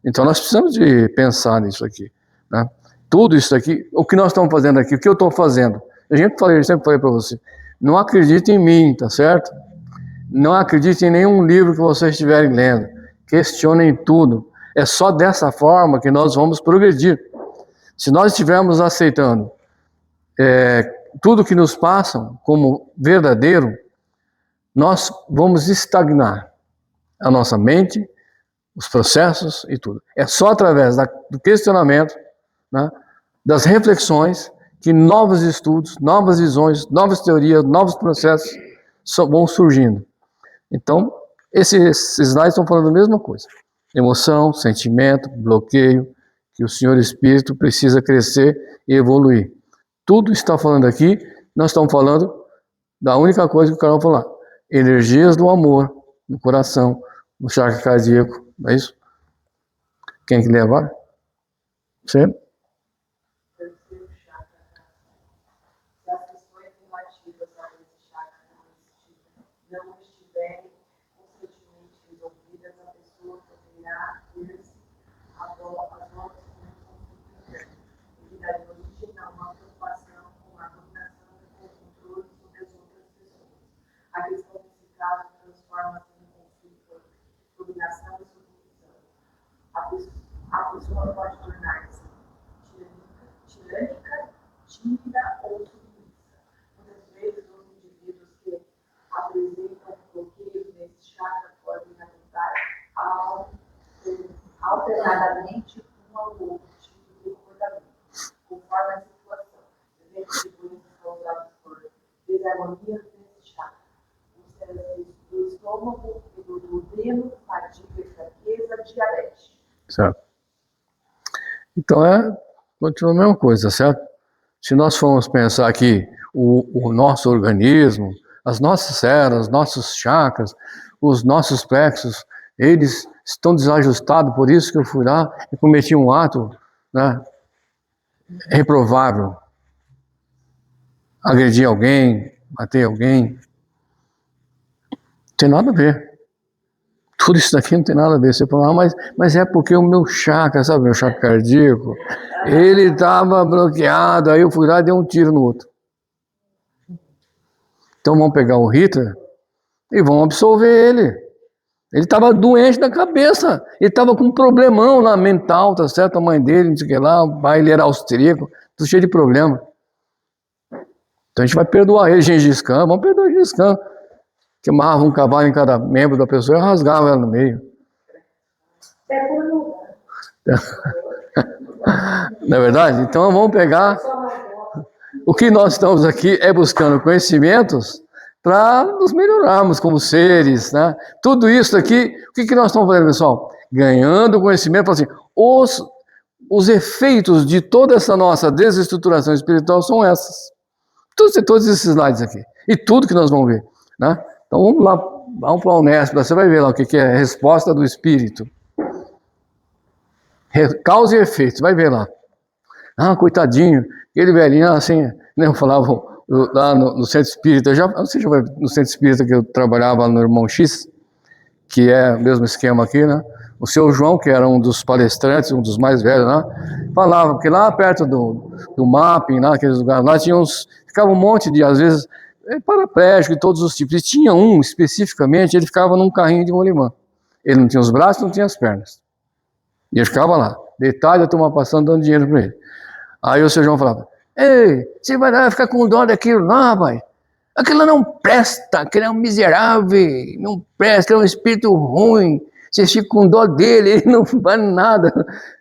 Então nós precisamos de pensar nisso aqui, né? Tudo isso aqui, o que nós estamos fazendo aqui, o que eu estou fazendo, eu sempre falei para você, não acredite em mim, tá certo? Não acredite em nenhum livro que vocês estiverem lendo, questionem tudo, é só dessa forma que nós vamos progredir. Se nós estivermos aceitando tudo que nos passam como verdadeiro, nós vamos estagnar a nossa mente, os processos e tudo. É só através do questionamento, né, das reflexões, que novos estudos, novas visões, novas teorias, novos processos vão surgindo. Então, esses slides estão falando a mesma coisa. Emoção, sentimento, bloqueio, que o Senhor Espírito precisa crescer e evoluir. Tudo está falando aqui, nós estamos falando da única coisa que o Carol falou lá. Energias do amor, no coração, no chakra cardíaco, não é isso? Quem que lê agora? Você? Terceiro chakra. Se as questões relativas a esse chakra não estiverem constantemente resolvidas, a pessoa poderá ter-se as voltas que daria origem a uma preocupação com a dominação e com o controle sobre as outras pessoas. A questão desse caso transforma-se em conflito entre dominação e submissão. A pessoa pode tornar-se tirânica, tímida ou submissa. Muitas vezes, os indivíduos que apresentam bloqueios nesse chakra podem adotar alternadamente um ao outro tipo de comportamento, conforme a situação. Exemplos de doenças causadas por desarmonias nesse chakra. Do estômago e do duodeno, fadiga e fraqueza, diabetes. Certo. Então continua a mesma coisa, certo? Se nós formos pensar aqui o nosso organismo, as nossas células, nossos chakras, os nossos plexos, eles estão desajustados, por isso que eu fui lá e cometi um ato, né, reprovável. Agredi alguém, matei alguém. Não tem nada a ver. Tudo isso daqui não tem nada a ver. Você fala, mas é porque o meu chakra, sabe, meu chakra cardíaco, ele estava bloqueado, aí eu fui lá e dei um tiro no outro. Então vamos pegar o Hitler e vamos absolver ele. Ele estava doente da cabeça, ele estava com um problemão lá mental, tá certo? A mãe dele, não sei o que lá, o pai ele era austríaco, tudo cheio de problema. Então a gente vai perdoar ele, Gengis Khan, vamos perdoar o Gengis Khan. Que amarrava um cavalo em cada membro da pessoa e rasgava ela no meio. Não é verdade? Então vamos pegar. O que nós estamos aqui é buscando conhecimentos para nos melhorarmos como seres, né? Tudo isso aqui, o que nós estamos fazendo, pessoal? Ganhando conhecimento, para assim, os efeitos de toda essa nossa desestruturação espiritual são essas. Todos esses slides aqui. E tudo que nós vamos ver, né? Então vamos lá, vamos para a Unesp, você vai ver lá o que é resposta do espírito. Causa e efeito, você vai ver lá. Ah, coitadinho, aquele velhinho, assim, né, falavam lá no centro espírita, não sei se já vai no centro espírita que eu trabalhava no Irmão X, que é o mesmo esquema aqui, né? O seu João, que era um dos palestrantes, um dos mais velhos lá, falava que lá perto do mapping, lá, aqueles lugares, lá ficava um monte de, às vezes, paraplégico de todos os tipos. E tinha um, especificamente, ele ficava num carrinho de rolimã. Ele não tinha os braços, não tinha as pernas. E ele ficava lá, deitado, a turma passando, dando dinheiro para ele. Aí o seu João falava, ei, você vai lá ficar com dó daquilo lá, pai? Aquilo não presta, aquele é um miserável, não presta, aquele é um espírito ruim. Você fica com dó dele, ele não vale nada,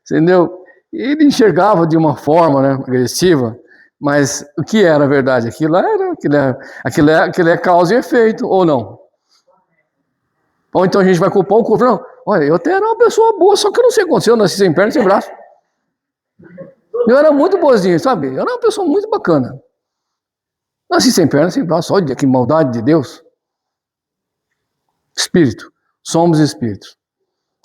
entendeu? Ele enxergava de uma forma, né, agressiva, mas o que era a verdade? Aquilo é causa e efeito, ou não? Ou então a gente vai culpar o corpo. Não, olha, eu até era uma pessoa boa, só que eu não sei o que aconteceu, eu nasci sem perna, sem braço. Eu era muito boazinho, sabe? Eu era uma pessoa muito bacana. Nasci sem perna, sem braço, olha que maldade de Deus. Espírito, somos espíritos.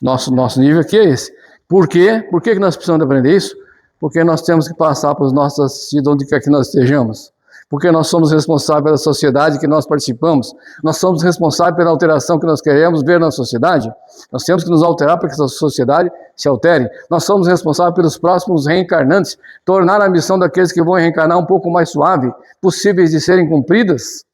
Nosso nível aqui é esse. Por quê? Por que nós precisamos aprender isso? Porque nós temos que passar para os nossos assistidos onde quer que nós estejamos. Porque nós somos responsáveis pela sociedade que nós participamos. Nós somos responsáveis pela alteração que nós queremos ver na sociedade. Nós temos que nos alterar para que essa sociedade se altere. Nós somos responsáveis pelos próximos reencarnantes, tornar a missão daqueles que vão reencarnar um pouco mais suave, possíveis de serem cumpridas.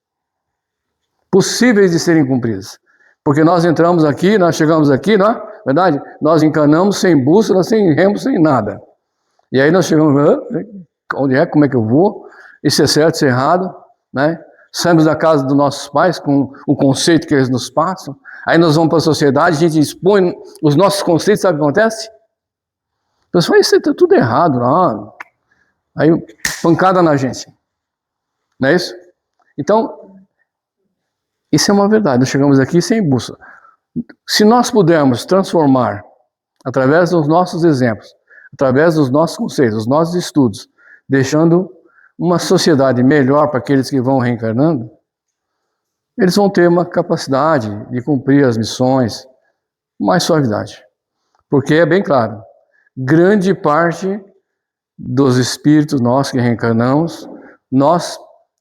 Possíveis de serem cumpridas. Porque nós entramos aqui, nós chegamos aqui, não é verdade? Nós encanamos sem bússola, sem remo, sem nada. E aí nós chegamos, onde é, como é que eu vou? Isso é certo, isso é errado, né? Saímos da casa dos nossos pais com o conceito que eles nos passam. Aí nós vamos para a sociedade, a gente expõe os nossos conceitos, sabe o que acontece? O pessoal, isso está tudo errado lá. Aí, pancada na gente. Não é isso? Então, isso é uma verdade. Nós chegamos aqui sem bússola. Se nós pudermos transformar, através dos nossos exemplos, através dos nossos conceitos, dos nossos estudos, deixando uma sociedade melhor para aqueles que vão reencarnando, eles vão ter uma capacidade de cumprir as missões com mais suavidade. Porque é bem claro, grande parte dos espíritos nós que reencarnamos, nós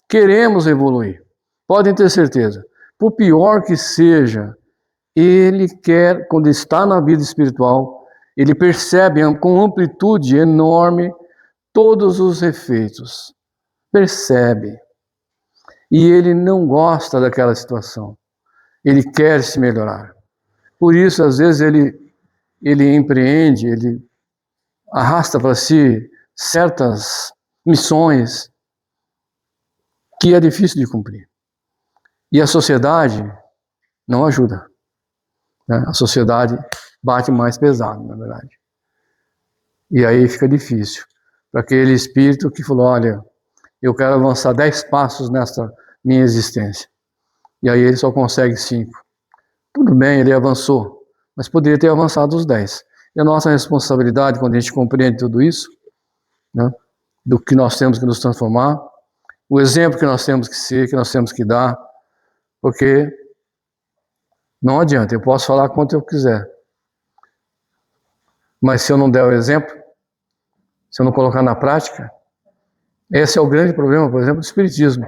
queremos evoluir. Podem ter certeza. Por pior que seja, ele quer, quando está na vida espiritual, ele percebe com amplitude enorme todos os efeitos. Percebe. E ele não gosta daquela situação. Ele quer se melhorar. Por isso, às vezes, ele empreende, ele arrasta para si certas missões que é difícil de cumprir. E a sociedade não ajuda. Né? A sociedade bate mais pesado, na verdade. E aí fica difícil. Para aquele espírito que falou, olha, eu quero avançar 10 passos nessa minha existência. E aí ele só consegue 5. Tudo bem, ele avançou, mas poderia ter avançado os 10. E a nossa responsabilidade, quando a gente compreende tudo isso, né, do que nós temos que nos transformar, o exemplo que nós temos que ser, que nós temos que dar, porque não adianta, eu posso falar quanto eu quiser, mas se eu não der o exemplo, se eu não colocar na prática, esse é o grande problema, por exemplo, do espiritismo,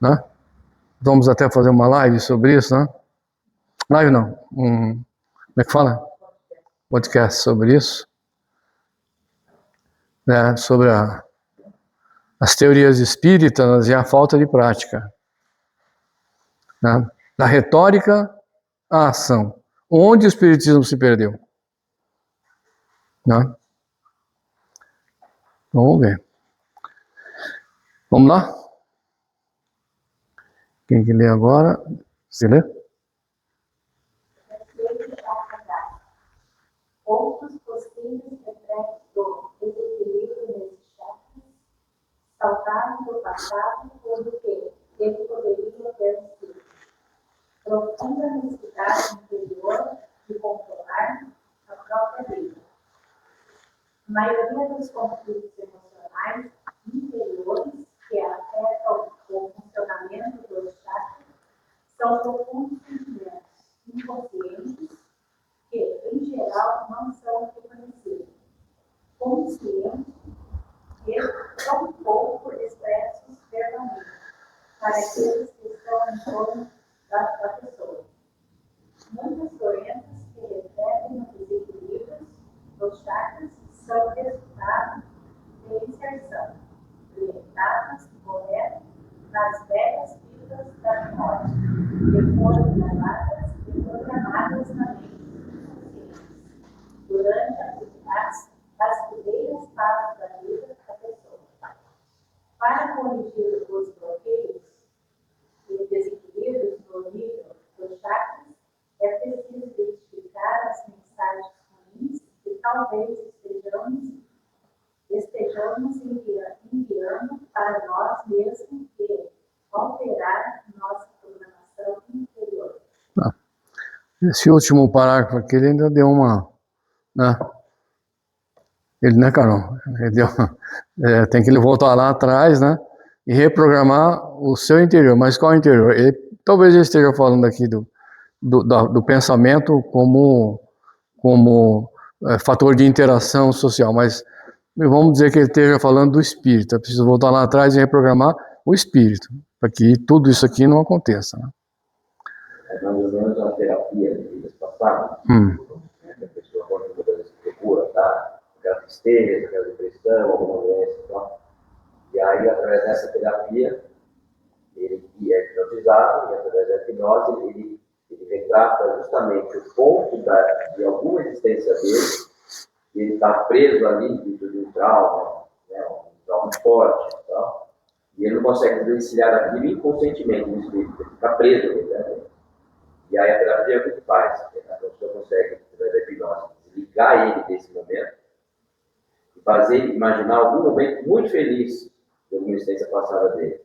né? Vamos até fazer uma live sobre isso, né? Live não, como é que fala? Podcast sobre isso, né? Sobre as teorias espíritas e a falta de prática, né? Da retórica à ação. Onde o espiritismo se perdeu? Né? Vamos ver. Vamos lá? Quem que lê agora? Você lê? Outros possíveis reflexos do desequilíbrio nesses chakras saltaram do passado ou do que ele poderia ter sido. Profunda necessidade interior de controlar a própria vida. A maioria dos conflitos emocionais interiores que afetam o funcionamento dos chakras são profundos sentimentos inconscientes que, em geral, não são reconhecidos, conscientes e tão pouco expressos verbalmente para aqueles que estão em torno da pessoa. Muitas doenças que refletem os desequilíbrios dos chakras são resultado de inserção de etapas corretas nas velhas fitas da memória, que foram gravadas e programadas na mente inconsciente durante as primeiras fases da vida da pessoa. Para corrigir os bloqueios e desequilíbrios no nível dos chakras, é preciso identificar as mensagens ruins que talvez estejamos enviando para nós mesmos e alterar nossa programação interior. Esse último parágrafo aqui, ele ainda deu uma... Né? Ele, né, Carol? Ele deu, tem que ele voltar lá atrás, né? E reprogramar o seu interior. Mas qual interior? Talvez ele esteja falando aqui do pensamento como fator de interação social, mas vamos dizer que ele esteja falando do espírito. É preciso voltar lá atrás e reprogramar o espírito, para que tudo isso aqui não aconteça. Né? É mais ou menos uma terapia de vidas passadas. Que a pessoa, quando muitas vezes procura, tá? Aquela tristeza, aquela depressão, alguma doença e tal. E aí, através dessa terapia, ele é hipnotizado, e através da hipnose, ele retrata justamente o ponto de alguma existência dele. Ele está preso ali dentro de um trauma, né, um trauma forte e tal, e ele não consegue desvencilhar daquilo inconscientemente no espírito, ele fica preso ali, né? E aí a terapia o que faz? A pessoa consegue, através da hipnose, desligar ele desse momento e fazer ele imaginar algum momento muito feliz de alguma existência passada dele.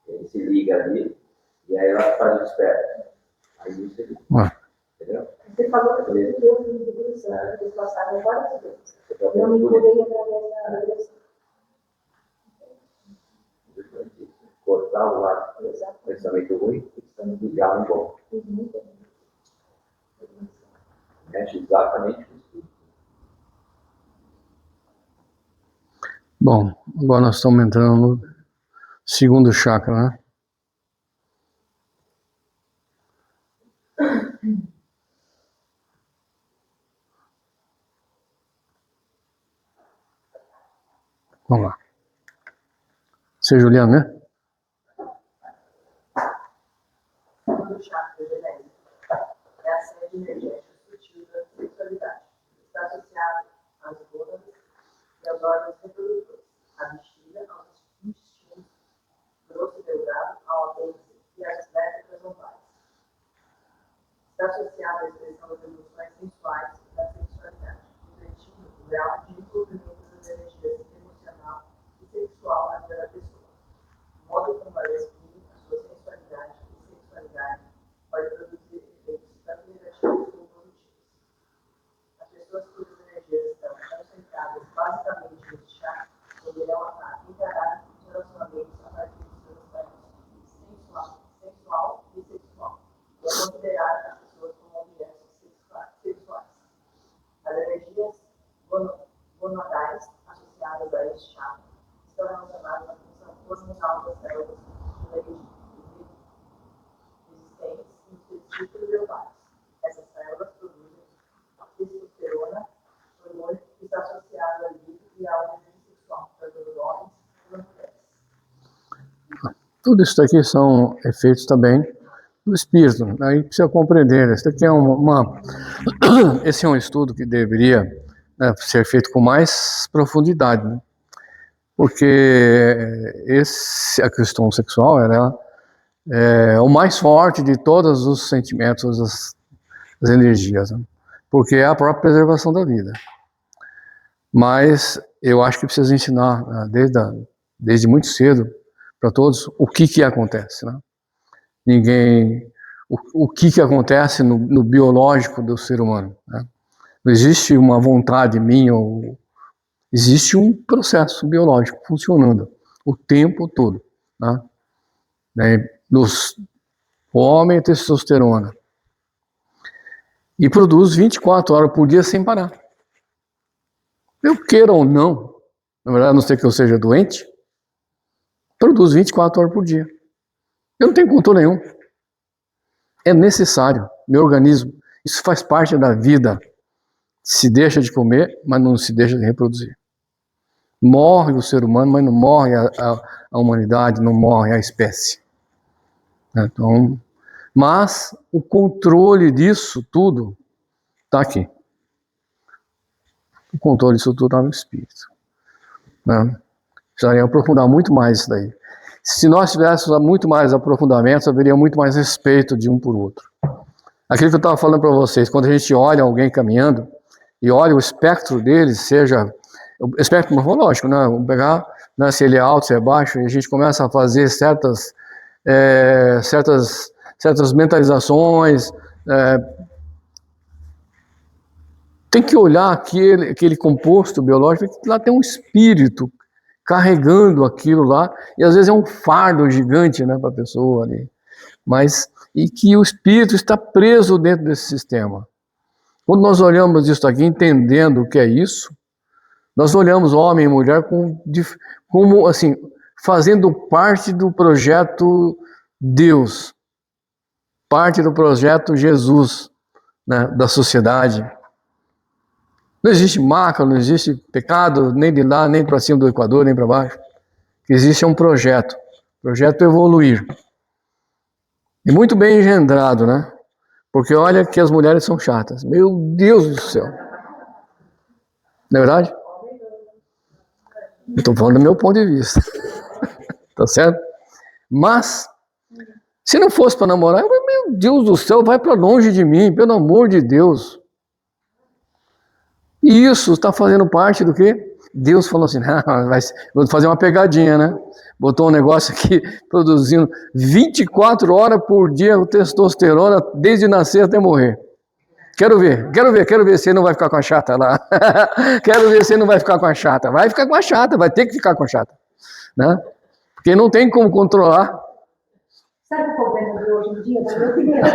Ele se liga ali e aí ela faz o desperto. Aí isso ele... Entendeu? Você falou que você deu eles passaram várias vezes. Eu me mudei através da agressão. Cortar o lado do pensamento ruim e ligar no bom. Mexe exatamente com isso. Bom, agora nós estamos entrando no segundo chakra, né? Vamos lá. Você, Juliana, né? O chakra genérico é a sede energética sutil da sexualidade. Está associado às glândulas e aos órgãos reprodutores, à bexiga, aos intestinos, grosso e delgado, ao apêndice e às vértebras lombares. Está associado à expressão das emoções sensuais e da sexualidade, refletindo o grau de envolvimento das energias emocional e sexual na vida da pessoa. O modo como ela exprime a sua sensualidade e sexualidade pode produzir efeitos tanto negativos como positivos. As pessoas cujas energias estão concentradas basicamente neste chakra poderão encarar os relacionamentos a partir dos seus aspectos sensual e sexual, e a considerar as pessoas como objetos sexuais. As energias gonadais associadas a este chakra estão relacionadas à função hormonal das células existentes nos testículos ovários. Essas células produzem a testosterona, hormônio que está associado à libido e ao desejo sexual, tanto dos homens como das mulheres. Tudo isso daqui são efeitos também do espírito. Aí precisa compreender. Esse daqui é esse é um estudo que deveria, né, ser feito com mais profundidade, né? Porque a questão sexual é o mais forte de todos os sentimentos, as energias, né? Porque é a própria preservação da vida. Mas eu acho que precisa ensinar, né, desde muito cedo para todos o que acontece, né? O que acontece no biológico do ser humano, né? Não existe uma vontade minha, existe um processo biológico funcionando o tempo todo, né? O homem tem testosterona e produz 24 horas por dia sem parar. Eu queira ou não, na verdade, a não ser que eu seja doente, produz 24 horas por dia. Eu não tenho controle nenhum. É necessário, meu organismo, isso faz parte da vida. Se deixa de comer, mas não se deixa de reproduzir. Morre o ser humano, mas não morre a humanidade, não morre a espécie. Então, mas o controle disso tudo está aqui. O controle disso tudo está no espírito, né? Precisaria aprofundar muito mais isso daí. Se nós tivéssemos muito mais aprofundamento, haveria muito mais respeito de um por outro. Aquilo que eu estava falando para vocês, quando a gente olha alguém caminhando e olha o espectro dele, seja o espectro morfológico, né? Vamos pegar, né, se ele é alto, se é baixo, e a gente começa a fazer certas mentalizações. Tem que olhar aquele composto biológico, que lá tem um espírito carregando aquilo lá, e às vezes é um fardo gigante, né, para a pessoa ali. Mas, e que o espírito está preso dentro desse sistema. Quando nós olhamos isso aqui, entendendo o que é isso, nós olhamos homem e mulher como assim, fazendo parte do projeto Deus, parte do projeto Jesus, né, da sociedade. Não existe marca, não existe pecado, nem de lá, nem para cima do Equador, nem para baixo. O que existe é um projeto evoluir. E muito bem engendrado, né? Porque olha que as mulheres são chatas. Meu Deus do céu. Não é verdade? Estou falando do meu ponto de vista. Tá certo? Mas, se não fosse para namorar, meu Deus do céu, vai para longe de mim, pelo amor de Deus. E isso está fazendo parte do quê? Deus falou assim, vou fazer uma pegadinha, né? Botou um negócio aqui, produzindo 24 horas por dia o testosterona, desde nascer até morrer. Quero ver se ele não vai ficar com a chata lá. Quero ver se ele não vai ficar com a chata. Vai ficar com a chata, vai ter que ficar com a chata. Né? Porque não tem como controlar. Sabe o problema de hoje em dia, na minha opinião?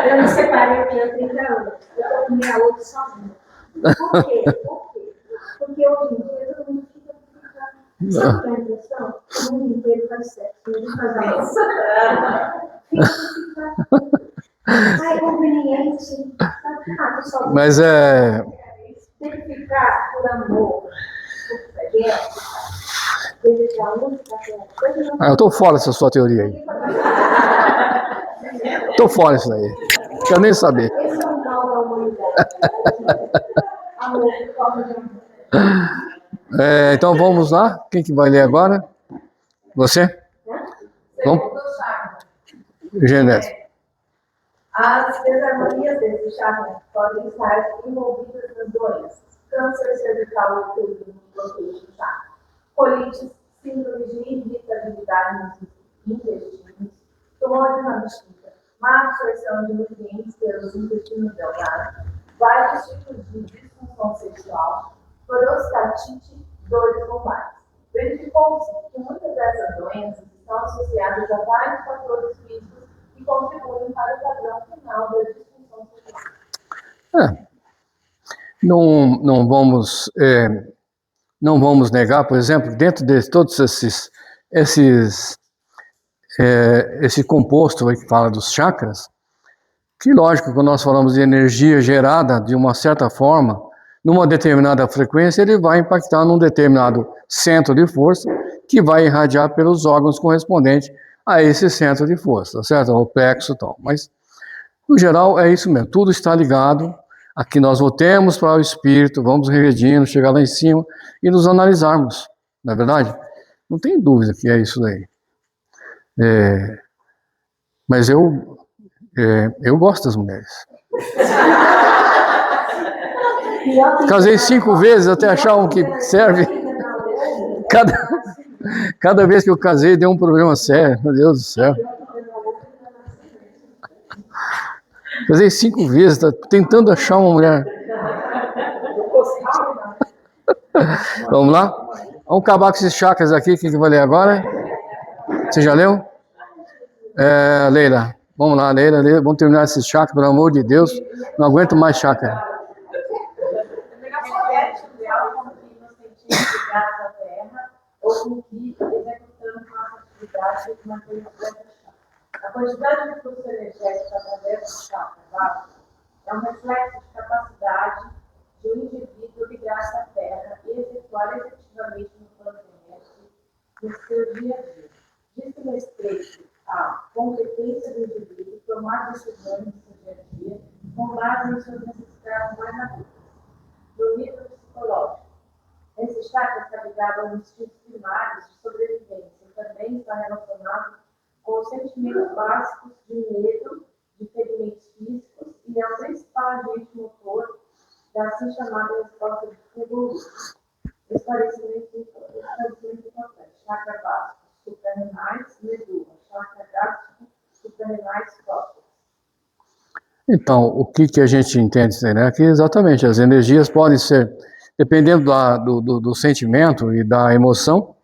Eu me separei aqui há 30 anos. Eu tô com minha outra sozinha. Por quê? Porque hoje em dia todo mundo fica. Sabe qual é a impressão? O mundo inteiro faz sexo, ninguém faz amor. Ai, conveniente. Mas é. Tem que ficar por amor, por guerra, desejar única coisa. Eu tô fora dessa sua teoria aí. Tô fora disso daí. Não quero nem saber. Esse é o mal da humanidade. Amor, por causa de amor. Então vamos lá. Quem que vai ler agora? Você? Vamos? Genésio. As desarmonias desse chakra podem estar envolvidas nas doenças: câncer cervical e uterino, bloqueio de chakra, colites, síndrome de irritabilidade nos intestinos, tumores na bexiga, má absorção de nutrientes pelos intestinos delgados, vários tipos de disfunção sexual, prostatite, dores lombares. Verificou-se que muitas dessas doenças estão associadas a vários fatores físicos que contribuem para o padrão final da disfunção sexual. Não vamos negar, por exemplo, dentro de todos esse composto aí que fala dos chakras, que lógico, quando nós falamos de energia gerada de uma certa forma, numa determinada frequência, ele vai impactar num determinado centro de força que vai irradiar pelos órgãos correspondentes a esse centro de força, tá certo? O plexo e tal. Mas, no geral, é isso mesmo. Tudo está ligado a que nós voltemos para o espírito, vamos regredindo, chegar lá em cima e nos analisarmos, não é verdade? Não tem dúvida que é isso daí. Mas eu gosto das mulheres. Casei 5 vezes até achar um que serve. Cada vez que eu casei deu um problema sério, meu Deus do céu. Casei 5 vezes, tá tentando achar uma mulher. Vamos lá? Vamos acabar com esses chakras aqui. Quem que vai ler agora? Você já leu? Leila. Vamos lá, Leila. Vamos terminar esses chakras, pelo amor de Deus. Não aguento mais chakra. Ou que executando nossa atividade de manter o chakra. A quantidade de fluxo energético através do chakra básico é um reflexo de capacidade de um indivíduo ligar-se à Terra e executar efetivamente no plano terrestre no seu dia a dia. Diz respeito à competência do indivíduo tomar decisões no seu dia a dia com base em suas necessidades mais adultas. No nível psicológico, esse chakra está ligado aos instintos primários de sobrevivência e também está relacionado com os sentimentos básicos de medo, de ferimentos físicos e é o principal agente motor da assim chamada resposta de fuga. Esclarecimento importante. Chakra básico, suprarrenais, medula. Chakra gástrico, suprarrenais, cóccix. Então, o que a gente entende, né? Que exatamente as energias podem ser, dependendo do sentimento e da emoção,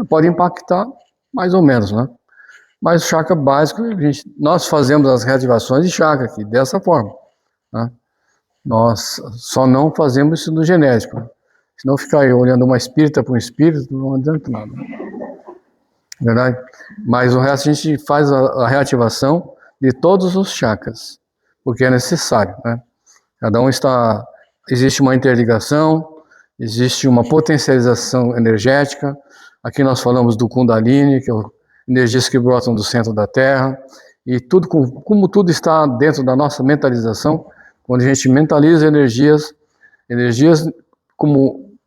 pode impactar mais ou menos, né? Mas o chakra básico, nós fazemos as reativações de chakra aqui, dessa forma. Né? Nós só não fazemos isso no genético. Né? Se não ficar aí olhando uma espírita para um espírito, não adianta nada. Verdade? Mas o resto a gente faz a reativação de todos os chakras, porque é necessário. Né? Cada um está... Existe uma interligação, existe uma potencialização energética. Aqui nós falamos do Kundalini, que é energias que brotam do centro da Terra. E tudo, como tudo está dentro da nossa mentalização, quando a gente mentaliza energias como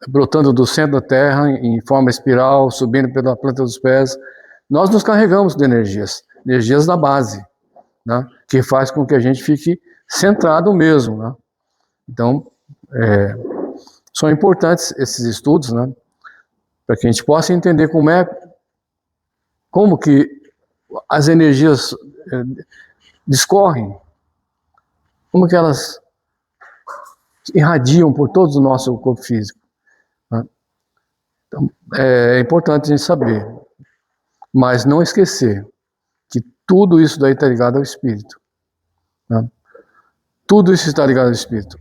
brotando do centro da Terra, em forma espiral, subindo pela planta dos pés, nós nos carregamos de energias da base, né? Que faz com que a gente fique centrado mesmo, né? Então, são importantes esses estudos, né? Para que a gente possa entender como que as energias discorrem, como que elas irradiam por todo o nosso corpo físico. Né? Então, é importante a gente saber, mas não esquecer que tudo isso daí está ligado ao espírito. Né? Tudo isso está ligado ao espírito.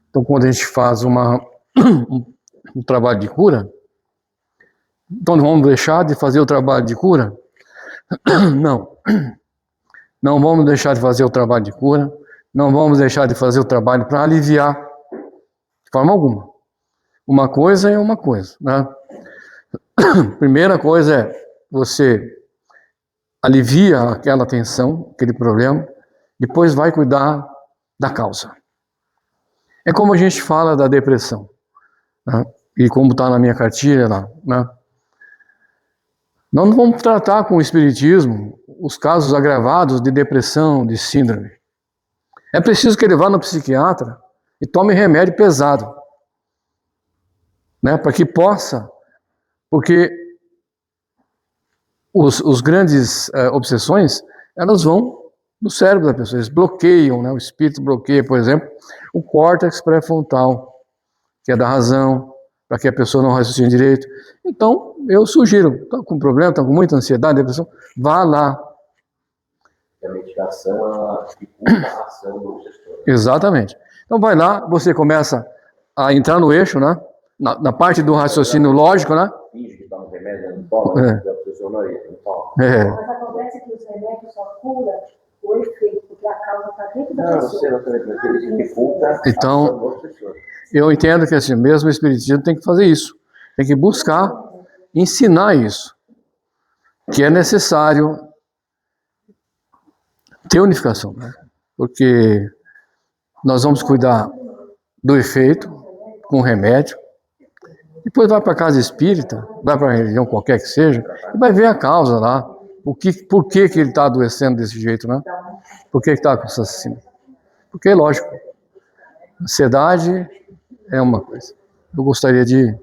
Então, quando a gente faz um trabalho de cura, então vamos deixar de fazer o trabalho de cura? Não. Não vamos deixar de fazer o trabalho de cura, não vamos deixar de fazer o trabalho para aliviar, de forma alguma. Uma coisa é uma coisa, né? Primeira coisa é você alivia aquela tensão, aquele problema, depois vai cuidar da causa. É como a gente fala da depressão, né? E como está na minha cartilha lá, né? Nós não vamos tratar com o espiritismo os casos agravados de depressão, de síndrome. É preciso que ele vá no psiquiatra e tome remédio pesado, né? Para que possa, porque os grandes obsessões, elas vão no cérebro da pessoa, eles bloqueiam, né? O espírito bloqueia, por exemplo, o córtex pré-frontal, que é da razão, para que a pessoa não raciocine direito. Então, eu sugiro, está com problema, está com muita ansiedade, depressão, vá lá. A medicação, ela dificulta a ação do obsessor. Exatamente. Então vai lá, você começa a entrar no eixo, né? Na parte do raciocínio lógico, né? Finge que toma remédio, não toma, o obsessor não toma. Mas acontece que os remédios só curam o efeito, porque a causa está dentro da pessoa. Você não tem ele dificulta a Então, ação do obsessor. Eu entendo que assim, mesmo o espiritismo tem que fazer isso. Tem que buscar ensinar isso. Que é necessário ter unificação, né? Porque nós vamos cuidar do efeito com remédio, depois vai para a casa espírita, vai para a religião qualquer que seja, e vai ver a causa lá, por que ele está adoecendo desse jeito, né? Por que está com essa síndrome? Porque, lógico, ansiedade é uma coisa. Eu gostaria de...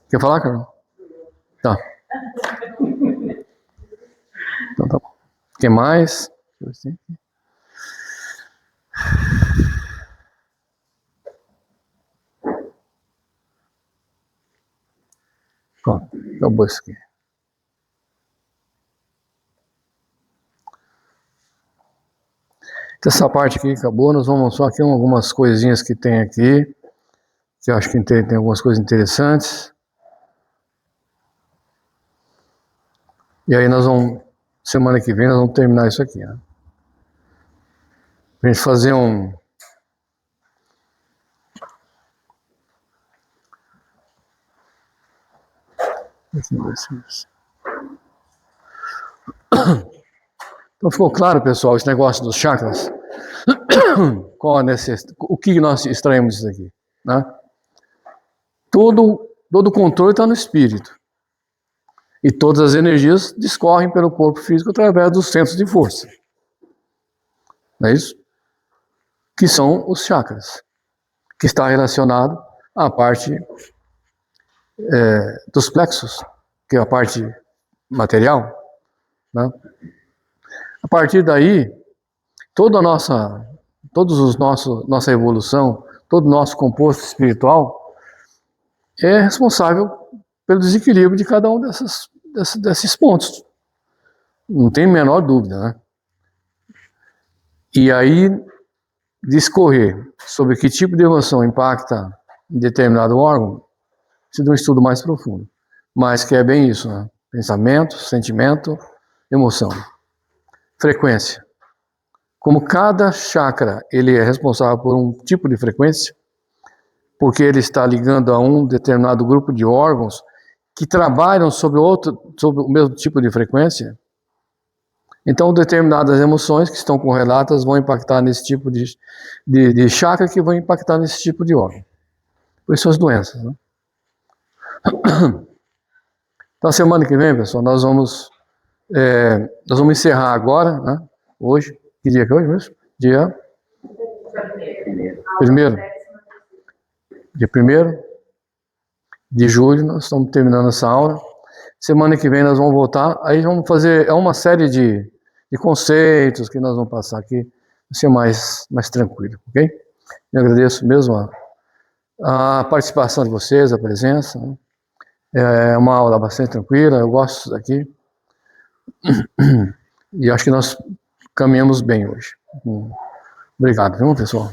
Quer falar, Carol? Tá. Então tá bom. O que mais? Deixa eu ver aqui. Pronto, acabou isso aqui. Então, essa parte aqui acabou, nós vamos só aqui algumas coisinhas que tem aqui, que eu acho que tem algumas coisas interessantes. E aí nós vamos, semana que vem, nós vamos terminar isso aqui, né? Pra gente fazer um... Então ficou claro, pessoal, esse negócio dos chakras? Qual a necessidade? O que nós extraímos disso aqui, né? Todo o controle está no espírito. E todas as energias discorrem pelo corpo físico através dos centros de força. Não é isso? Que são os chakras. Que está relacionado à parte dos plexos, que é a parte material, né? A partir daí, toda a nossa evolução, todo o nosso composto espiritual é responsável pelo desequilíbrio de cada um desses pontos, Não tem a menor dúvida, né? E aí, discorrer sobre que tipo de emoção impacta em determinado órgão, precisa de um estudo mais profundo. Mas que é bem isso, né? Pensamento, sentimento, emoção. Frequência. Como cada chakra ele é responsável por um tipo de frequência, porque ele está ligando a um determinado grupo de órgãos que trabalham sobre o mesmo tipo de frequência, então determinadas emoções que estão correlatas vão impactar nesse tipo de chakra, que vão impactar nesse tipo de órgão. Por isso as doenças, né? Então, semana que vem, pessoal, nós vamos encerrar agora, né? Hoje, que dia que é hoje mesmo? Dia 1º. Dia 1º de julho, nós estamos terminando essa aula. Semana que vem nós vamos voltar, aí vamos fazer uma série de conceitos que nós vamos passar aqui, vai ser mais tranquilo, ok? Eu agradeço mesmo a participação de vocês, a presença, né? É uma aula bastante tranquila, eu gosto daqui. E acho que nós caminhamos bem hoje. Obrigado, viu, pessoal?